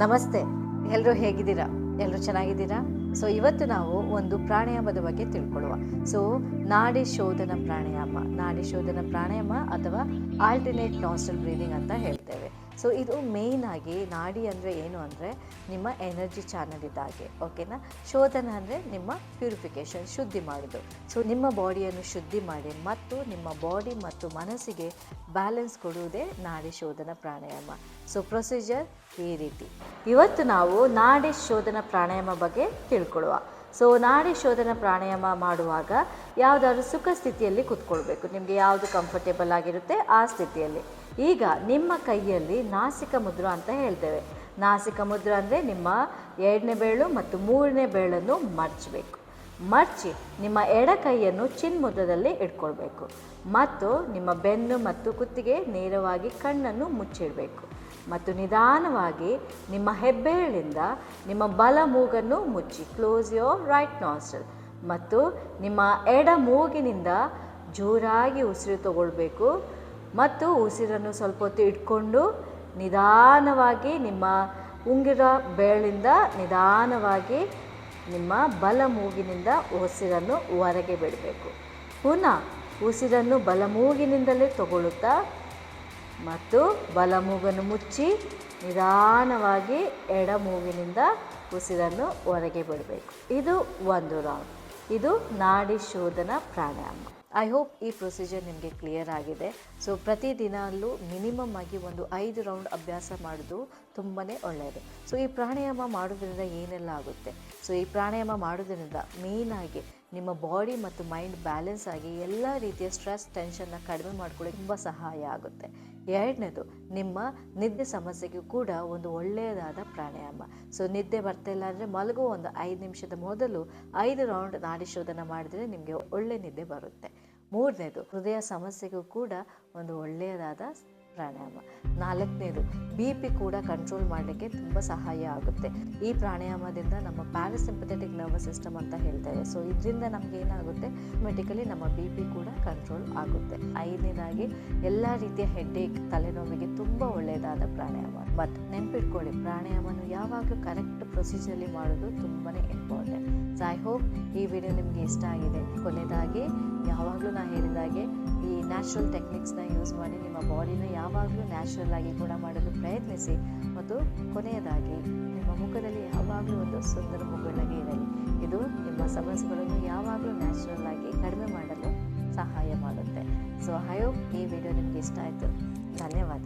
ನಮಸ್ತೆ, ಎಲ್ಲರೂ ಹೇಗಿದ್ದೀರಾ? ಎಲ್ಲರೂ ಚೆನ್ನಾಗಿದ್ದೀರಾ? ಸೊ ಇವತ್ತು ನಾವು ಒಂದು ಪ್ರಾಣಾಯಾಮದ ಬಗ್ಗೆ ತಿಳ್ಕೊಳ್ಳುವ. ಸೊ ನಾಡಿ ಶೋಧನ ಪ್ರಾಣಾಯಾಮ ಅಥವಾ ಆಲ್ಟರ್ನೇಟ್ ನಾಸ್ಟ್ರಲ್ ಬ್ರೀದಿಂಗ್ ಅಂತ ಹೇಳ್ತೇವೆ. ಸೊ ಇದು ಮೇಯ್ನ್ ಆಗಿ ನಾಡಿ ಅಂದರೆ ಏನು ಅಂದರೆ ನಿಮ್ಮ ಎನರ್ಜಿ ಚಾನಲ್ ಇದ್ದಾಗೆ, ಓಕೆನಾ. ಶೋಧನ ಅಂದರೆ ನಿಮ್ಮ ಪ್ಯೂರಿಫಿಕೇಷನ್, ಶುದ್ಧಿ ಮಾಡೋದು. ಸೊ ನಿಮ್ಮ ಬಾಡಿಯನ್ನು ಶುದ್ಧಿ ಮಾಡಿ ಮತ್ತು ನಿಮ್ಮ ಬಾಡಿ ಮತ್ತು ಮನಸ್ಸಿಗೆ ಬ್ಯಾಲೆನ್ಸ್ ಕೊಡುವುದೇ ನಾಡಿ ಶೋಧನ ಪ್ರಾಣಾಯಾಮ. ಸೊ ಪ್ರೊಸೀಜರ್ ಈ ರೀತಿ. ಇವತ್ತು ನಾವು ನಾಡಿ ಶೋಧನ ಪ್ರಾಣಾಯಾಮ ಬಗ್ಗೆ ತಿಳ್ಕೊಳ್ಳುವ. ಸೊ ನಾಡಿ ಶೋಧನ ಪ್ರಾಣಾಯಾಮ ಮಾಡುವಾಗ ಯಾವುದಾದ್ರೂ ಸುಖ ಸ್ಥಿತಿಯಲ್ಲಿ ಕೂತ್ಕೊಳ್ಬೇಕು. ನಿಮಗೆ ಯಾವುದು ಕಂಫರ್ಟೇಬಲ್ ಆಗಿರುತ್ತೆ ಆ ಸ್ಥಿತಿಯಲ್ಲಿ. ಈಗ ನಿಮ್ಮ ಕೈಯಲ್ಲಿ ನಾಸಿಕ ಮುದ್ರ ಅಂತ ಹೇಳ್ತೇವೆ. ನಾಸಿಕ ಮುದ್ರ ಅಂದರೆ ನಿಮ್ಮ 2ನೇ ಬೆರಳು ಮತ್ತು 3ನೇ ಬೆರಳನ್ನು ಮರ್ಚಿ ನಿಮ್ಮ ಎಡ ಕೈಯನ್ನು ಚಿನ್ಮುದ್ರದಲ್ಲಿ ಇಟ್ಕೊಳ್ಬೇಕು ಮತ್ತು ನಿಮ್ಮ ಬೆನ್ನು ಮತ್ತು ಕುತ್ತಿಗೆ ನೇರವಾಗಿ ಕಣ್ಣನ್ನು ಮುಚ್ಚಿಡಬೇಕು ಮತ್ತು ನಿಧಾನವಾಗಿ ನಿಮ್ಮ ಹೆಬ್ಬೆರಳಿಂದ ನಿಮ್ಮ ಬಲ ಮೂಗನ್ನು ಮುಚ್ಚಿ, ಕ್ಲೋಸ್ ಯೋರ್ ರೈಟ್ ನಾಸ್ಟ್ರಲ್, ಮತ್ತು ನಿಮ್ಮ ಎಡ ಮೂಗಿನಿಂದ ಜೋರಾಗಿ ಉಸಿರು ತಗೊಳ್ಬೇಕು ಮತ್ತು ಉಸಿರನ್ನು ಸ್ವಲ್ಪ ಹೊತ್ತು ಇಟ್ಕೊಂಡು ನಿಧಾನವಾಗಿ ನಿಮ್ಮ ಉಂಗುರ ಬೆರಳಿಂದ ನಿಧಾನವಾಗಿ ನಿಮ್ಮ ಬಲ ಮೂಗಿನಿಂದ ಉಸಿರನ್ನು ಹೊರಗೆ ಬಿಡಬೇಕು. ಪುನಃ ಉಸಿರನ್ನು ಬಲ ಮೂಗಿನಿಂದಲೇ ತಗೊಳ್ಳುತ್ತಾ ಮತ್ತು ಬಲ ಮೂಗನ್ನು ಮುಚ್ಚಿ ನಿಧಾನವಾಗಿ ಎಡ ಮೂಗಿನಿಂದ ಉಸಿರನ್ನು ಹೊರಗೆ ಬಿಡಬೇಕು. ಇದು ಒಂದು ರೌಂಡ್. ಇದು ನಾಡಿ ಶೋಧನ ಪ್ರಾಣಾಯಾಮ. ಐ ಹೋಪ್ ಈ ಪ್ರೊಸೀಜರ್ ನಿಮಗೆ ಕ್ಲಿಯರ್ ಆಗಿದೆ. ಸೊ ಪ್ರತಿದಿನಲ್ಲೂ ಮಿನಿಮಮ್ ಆಗಿ ಒಂದು 5 ರೌಂಡ್ ಅಭ್ಯಾಸ ಮಾಡೋದು ತುಂಬಾ ಒಳ್ಳೆಯದು. ಸೊ ಈ ಪ್ರಾಣಾಯಾಮ ಮಾಡೋದ್ರಿಂದ ಏನೆಲ್ಲ ಆಗುತ್ತೆ? ಸೊ ಈ ಪ್ರಾಣಾಯಾಮ ಮಾಡೋದ್ರಿಂದ ಮೇಯ್ನಾಗಿ ನಿಮ್ಮ ಬಾಡಿ ಮತ್ತು ಮೈಂಡ್ ಬ್ಯಾಲೆನ್ಸ್ ಆಗಿ ಎಲ್ಲ ರೀತಿಯ ಸ್ಟ್ರೆಸ್, ಟೆನ್ಷನ್ನ ಕಡಿಮೆ ಮಾಡ್ಕೊಳ್ಳೋಕೆ ತುಂಬ ಸಹಾಯ ಆಗುತ್ತೆ. 2ನೇದು, ನಿಮ್ಮ ನಿದ್ದೆ ಸಮಸ್ಯೆಗೂ ಕೂಡ ಒಂದು ಒಳ್ಳೆಯದಾದ ಪ್ರಾಣಾಯಾಮ. ಸೊ ನಿದ್ದೆ ಬರ್ತಾಯಿಲ್ಲ ಅಂದರೆ ಮಲಗೋ ಒಂದು 5 ನಿಮಿಷದ ಮೊದಲು 5 ರೌಂಡ್ ನಾಡಿ ಶೋಧನ ಮಾಡಿದ್ರೆ ನಿಮಗೆ ಒಳ್ಳೆ ನಿದ್ದೆ ಬರುತ್ತೆ. 3ನೇದು, ಹೃದಯ ಸಮಸ್ಯೆಗೂ ಕೂಡ ಒಂದು ಒಳ್ಳೆಯದಾದ ಪ್ರಾಣಾಯಾಮ. 4ನೇದು, BP ಕೂಡ ಕಂಟ್ರೋಲ್ ಮಾಡಲಿಕ್ಕೆ ತುಂಬ ಸಹಾಯ ಆಗುತ್ತೆ. ಈ ಪ್ರಾಣಾಯಾಮದಿಂದ ನಮ್ಮ ಪ್ಯಾರಾಸಿಂಪಥೆಟಿಕ್ ನರ್ವಸ್ ಸಿಸ್ಟಮ್ ಅಂತ ಹೇಳ್ತೇವೆ. ಸೊ ಇದರಿಂದ ನಮ್ಗೆ ಏನಾಗುತ್ತೆ, ಆಟೋಮೆಟಿಕಲಿ ನಮ್ಮ BP ಕೂಡ ಕಂಟ್ರೋಲ್ ಆಗುತ್ತೆ. 5ನೇದಾಗಿ ಎಲ್ಲ ರೀತಿಯ ಹೆಡ್ಏಕ್, ತಲೆನೋವಿಗೆ ತುಂಬ ಒಳ್ಳೆಯದಾದ ಪ್ರಾಣಾಯಾಮ. ಬಟ್ ನೆನ್ಪಿಟ್ಕೊಳ್ಳಿ, ಪ್ರಾಣಾಯಾಮನು ಯಾವಾಗಲೂ ಕರೆಕ್ಟ್ ಪ್ರೊಸೀಜರ್ಲಿ ಮಾಡೋದು ತುಂಬಾ ಇಂಪಾರ್ಟೆಂಟ್. ಸೊ ಐ ಹೋಪ್ ಈ ವಿಡಿಯೋ ನಿಮಗೆ ಇಷ್ಟ ಆಗಿದೆ. ಕೊನೆಯದಾಗಿ ಯಾವಾಗಲೂ ನಾನು ಹೇಳಿದಾಗೆ ಈ ನ್ಯಾಚುರಲ್ ಟೆಕ್ನಿಕ್ಸ್ನ ಯೂಸ್ ಮಾಡಿ ನಿಮ್ಮ ಬಾಡಿನ ಯಾವಾಗಲೂ ನ್ಯಾಚುರಲ್ ಆಗಿ ಗುಣ ಮಾಡಲು ಪ್ರಯತ್ನಿಸಿ. ಮತ್ತು ಕೊನೆಯದಾಗಿ ನಿಮ್ಮ ಮುಖದಲ್ಲಿ ಯಾವಾಗಲೂ ಒಂದು ಸುಂದರ ಮುಗುಳ್ನಗೆ ಇರಲಿ. ಇದು ನಿಮ್ಮ ಸಮಸ್ಯೆಗಳನ್ನು ಯಾವಾಗಲೂ ನ್ಯಾಚುರಲ್ ಆಗಿ ಕಡಿಮೆ ಮಾಡಲು ಸಹಾಯ ಮಾಡುತ್ತೆ. ಸೊ ಐ ಹೋಪ್ ಈ ವಿಡಿಯೋ ನಿಮಗೆ ಇಷ್ಟ ಆಯಿತು. ಧನ್ಯವಾದ.